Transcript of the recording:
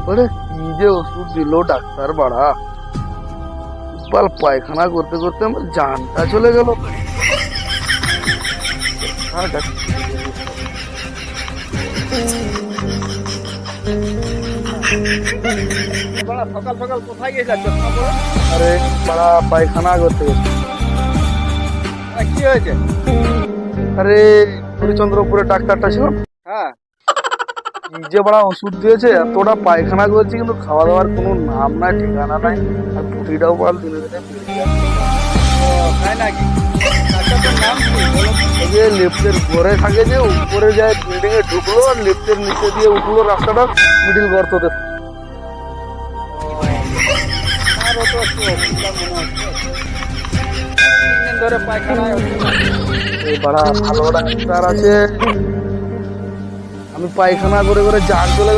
ওরে কি যে ওষুধ দিল ডাক্তার বাড়া, বাল পায়খানা করতে করতে আমার জানটা চলে গেল। সকাল সকাল কোথায় গেছিলাম চশমা পরে? আরে বাড়া পায়খানা করতে গেছে। কি হয়েছে? আরে হরিচন্দ্রপুরে ডাক্তারটা ছিল, হ্যাঁ, কি যে বড় ওষুধ দিয়েছে, এতটা পায়খানা করেছি কিন্তু খাওয়া দাওয়ার কোনো নাম নাই, ঠিকানা নাই, আর পুটিটাও বল দিনে দিনে বেড়ে যাচ্ছে। তাই নাকি? ডাক্তারটার নাম কি বলো? এই যে লেফটের ঘরে থাকে, যে উপরে যায় বিল্ডিং এ ঢুকলো আর লেফটের নিচে দিয়ে উঠলো রাস্তাটা, মিডিল গর্ততে। আমারও তো একটু অসুবিধা মনে হচ্ছে। 3 দিন ধরে পায়খানায় হচ্ছে। এই বাড়া ভালো ডাক্তার আছে, আমি পায়খানা করে করে জান চলে